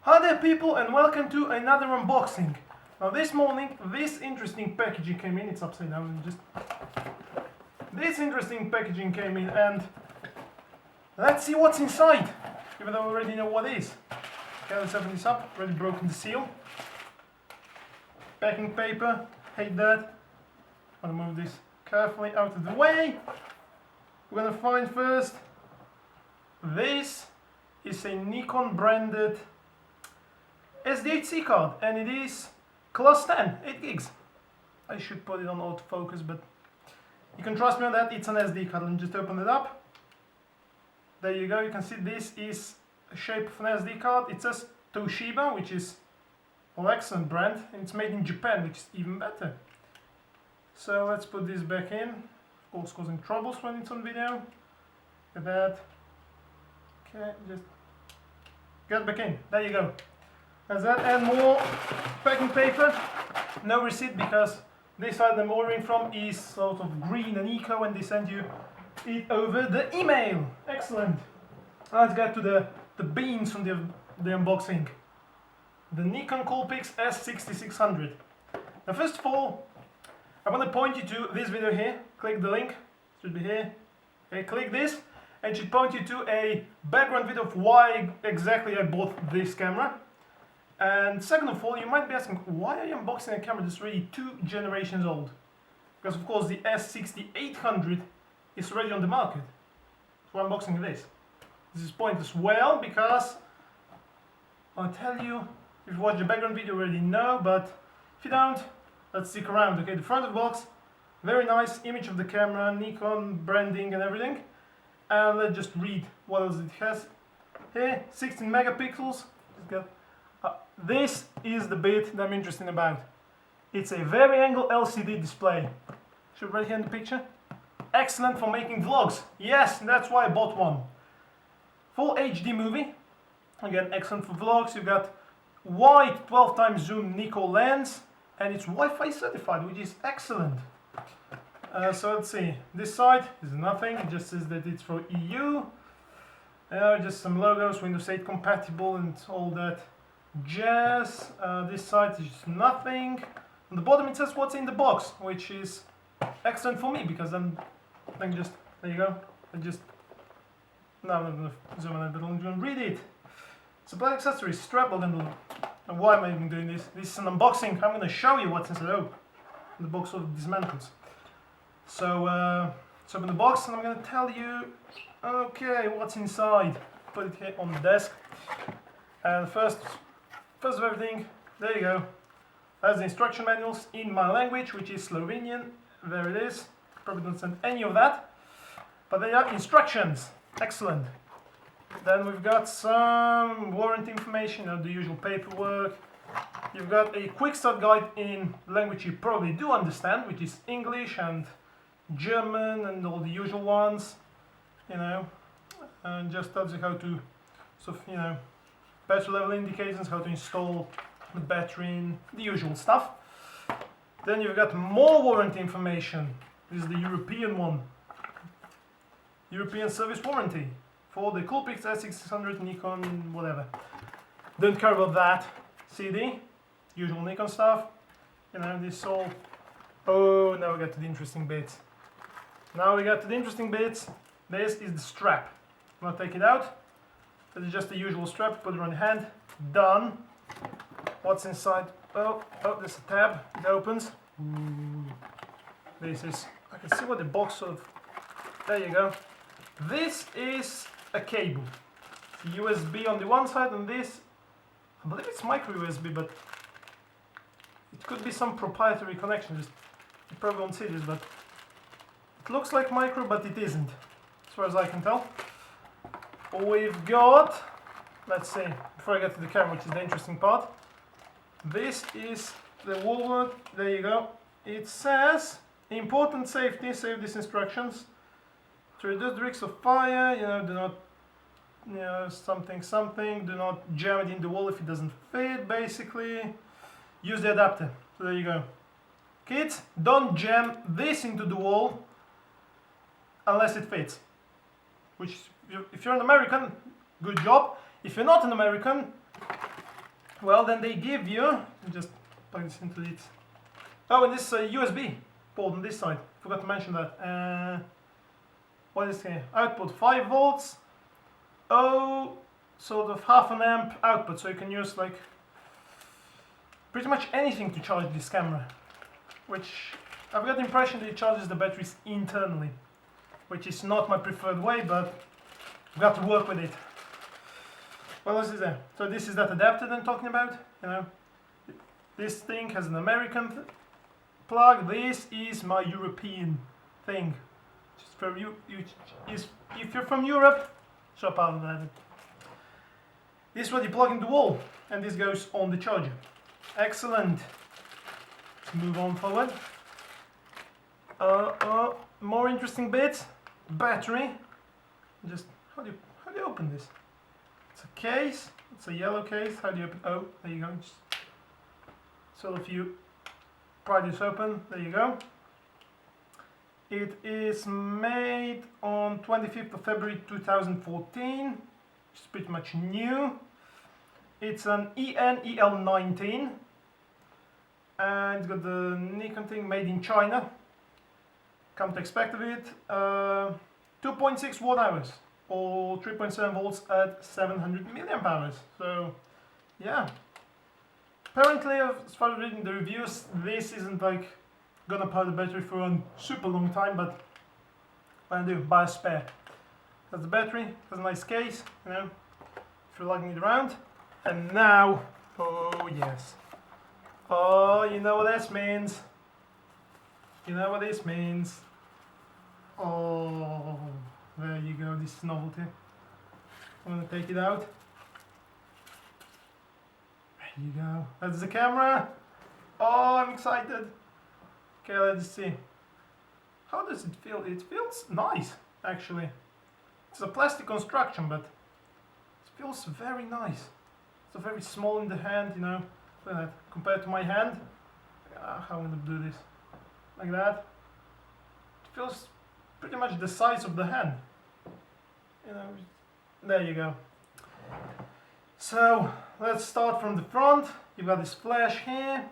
Hi there people, and welcome to another unboxing. Now this morning this interesting packaging came in. It's upside down. This interesting packaging came in, and let's see what's inside, even though I already know what it is. Okay, let's open this up. Already broken the seal. Packing paper, hate that. I'm gonna move this carefully out of the way. We're gonna find first, this is a Nikon branded SDHC card, and it is class 10, 8 gigs. I should put it on autofocus, but you can trust me on that. It's an SD card. Let me just open it up. There you go. You can see this is a shape of an SD card. It says Toshiba, which is an excellent brand, and it's made in Japan, which is even better. So let's put this back in. Of course, causing troubles when it's on video. Look at that. Okay, just get back in. There you go. As that, and more packing paper. No receipt, because this side I'm ordering from is sort of green and eco, and they send you it over the email. Excellent. Let's get to the beans from the unboxing. The Nikon Coolpix S6600. Now first of all, I want to point you to this video here. Click the link, it should be here. Okay, click this, and it should point you to a background video of why exactly I bought this camera. And second of all, you might be asking, why are you unboxing a camera that's already 2 generations old? Because of course the S6800 is already on the market. So I'm unboxing this. This is pointless, well, because I'll tell you, if you watch the background video you already know, but if you don't, let's stick around. Okay, the front of the box, very nice image of the camera, Nikon branding and everything. And let's just read what else it has. Here, 16 megapixels. This is the bit that I'm interested about. It's a Vari-angle LCD display. Should right here in the picture. Excellent for making vlogs. Yes, that's why I bought one. Full HD movie. Again, excellent for vlogs. You've got wide 12 times zoom Nikon lens, and it's Wi-Fi certified, which is excellent. So let's see. This side is nothing. It just says that it's for EU. Just some logos, Windows 8 compatible, and all that jazz. This side is just nothing. On the bottom it says what's in the box, which is excellent for me, because then I can just, there you go, no, I'm not going to zoom in, but I'm going to read it. Supply accessories, strap bundle. And why am I even doing this? This is an unboxing. I'm going to show you what's inside. Oh, the box sort of dismantles. So, let's open the box, and I'm going to tell you, okay, what's inside. Put it here on the desk. And first of everything, there you go. That's the instruction manuals in my language, which is Slovenian. There it is. Probably don't send any of that, but they are instructions. Excellent. Then we've got some warranty information, the usual paperwork. You've got a quick start guide in language you probably do understand, which is English and German and all the usual ones, and just tells you how to sort of, battery level indications, how to install the battery in, the usual stuff. Then you've got more warranty information. This is the European one. European service warranty for the Coolpix S6600, Nikon, whatever. Don't care about that. CD, usual Nikon stuff. This all. Oh, now we got to the interesting bits. This is the strap. I'm gonna take it out. This is just the usual strap. Put it on your hand. Done. What's inside? Oh, there's a tab. It opens. This is. I can see what the box sort of. There you go. This is a cable. It's USB on the one side, and this, I believe it's micro USB, but it could be some proprietary connection. You probably won't see this, but it looks like micro, but it isn't, as far as I can tell. We've got, let's see, before I get to the camera, which is the interesting part, this is the wall. There you go. It says important safety, save these instructions. To reduce the risks of fire, do not, something, do not jam it in the wall if it doesn't fit, basically. Use the adapter. So there you go. Kids, don't jam this into the wall unless it fits. Which, if you're an American, good job. If you're not an American, well, then they give you, just plug this into it. Oh, and this USB port on this side. Forgot to mention that. What is here? Output 5 volts. Oh, sort of half an amp output, so you can use like pretty much anything to charge this camera. Which I've got the impression that it charges the batteries internally, which is not my preferred way, but I've got to work with it. What else is there? So this is that adapter that I'm talking about. You know, this thing has an American plug. This is my European thing. Just for you, if you're from Europe, shop out of that. This is what you plug in the wall, and this goes on the charger. Excellent. Let's move on forward. More interesting bits. Battery. Just how do you open this? It's a case. It's a yellow case. How do you open? Oh, there you go. Just so if you pry this open, there you go. It is made on 25th of February 2014, which is pretty much new. It's an EN-EL19, and it's got the Nikon thing, made in China. Come to expect of it, 2.6 watt hours, or 3.7 volts at 700 milliamp hours. So, yeah. Apparently, as far as reading the reviews, this isn't like gonna power the battery for a super long time, but what I do, buy a spare. That's the battery, has a nice case, you know, if you're lugging it around. And now, oh yes, oh, you know what this means. You know what this means. Oh, there you go, this is novelty. I'm gonna take it out. There you go, that's the camera. Oh, I'm excited. Okay, let's see. How does it feel? It feels nice, actually. It's a plastic construction, but it feels very nice. It's very small in the hand, you know, look at that. Compared to my hand. How I'm gonna do this? Like that. It feels pretty much the size of the hand. You know, there you go. So let's start from the front. You've got this flash here.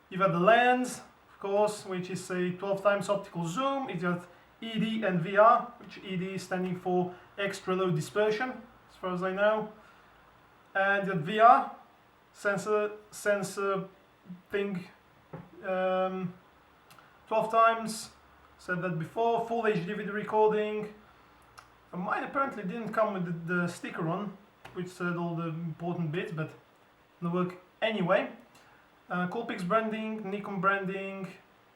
You've got the lens, of course, which is a 12 times optical zoom. It's got ED and VR, which ED is standing for extra low dispersion, as far as I know. And the VR sensor thing, 12 times, said that before, full HD video recording. Mine apparently didn't come with the sticker on, which said all the important bits, but it'll work anyway. Coolpix branding, Nikon branding.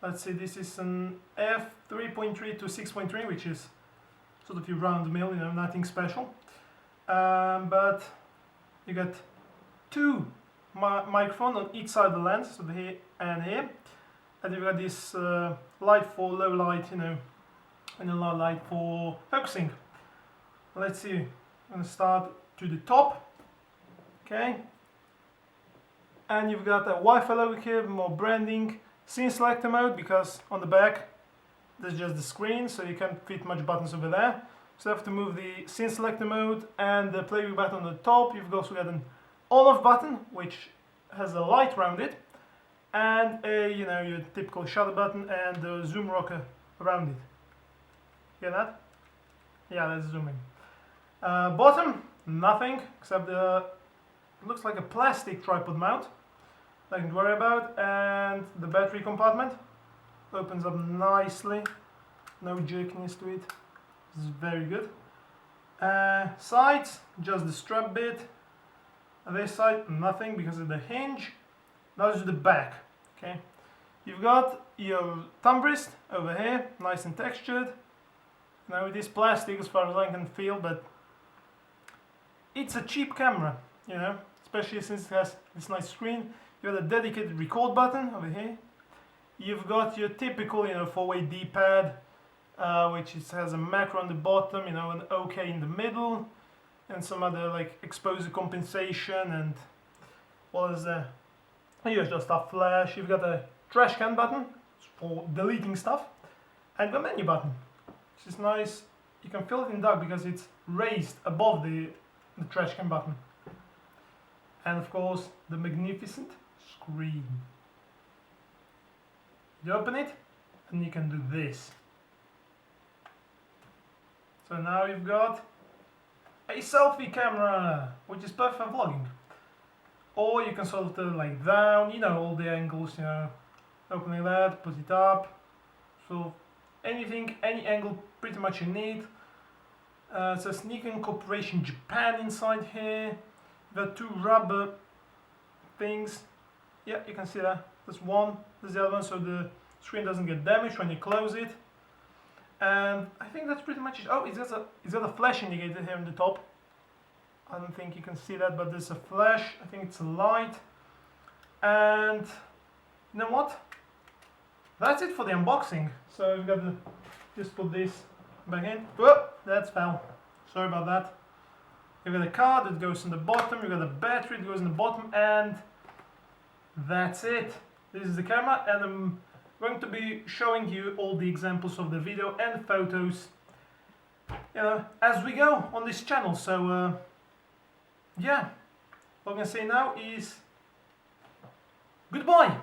Let's see, this is an f3.3 to 6.3, which is sort of your round the mill, you know, nothing special. But you got two microphones on each side of the lens, so here and here. And you've got this light for low light, you know, and a low light for focusing. Let's see, I'm going to start to the top. Okay. And you've got a Wi-Fi logo here, more branding, scene selector mode, because on the back there's just the screen, so you can't fit much buttons over there. So you have to move the scene selector mode and the playback button on the top. You've also got an on-off button, which has a light around it, and a, you know, your typical shutter button and the zoom rocker around it. Hear that? Yeah, that's zooming. Bottom, nothing except the, it looks like a plastic tripod mount. Nothing to worry about. And the battery compartment opens up nicely, no jerkiness to it. This is very good. Sides, just the strap bit. And this side, nothing because of the hinge. Now is the back. Okay, you've got your thumb wrist over here, nice and textured. Now it is plastic as far as I can feel, but it's a cheap camera, you know, especially since it has this nice screen. You've got a dedicated record button over here. You've got your typical, you know, 4-way D-pad, which has a macro on the bottom, you know, an OK in the middle, and some other like exposure compensation, and what is there? Here's just a flash. You've got a trash can button for deleting stuff, and the menu button, which is nice. You can feel it in dark because it's raised above the trash can button. and of course the magnificent screen. You open it and you can do this. So now you've got a selfie camera, which is perfect for vlogging. Or you can sort of turn it like down, you know, all the angles, you know, opening that, put it up, so anything, any angle pretty much you need. It says Nikon Corporation Japan inside here. The two rubber things, yeah, you can see that. There's one, there's the other one, so the screen doesn't get damaged when you close it. And I think that's pretty much it. Oh, it's got a flash indicator here on the top. I don't think you can see that, but there's a flash. I think it's a light. And you know what? That's it for the unboxing. So we've got to just put this back in. Whoa, that fell. Sorry about that. You've got a card that goes in the bottom. You've got a battery that goes in the bottom, and that's it. This is the camera, and I'm going to be showing you all the examples of the video and photos, you know, as we go on this channel. So yeah, what I'm gonna say now is goodbye.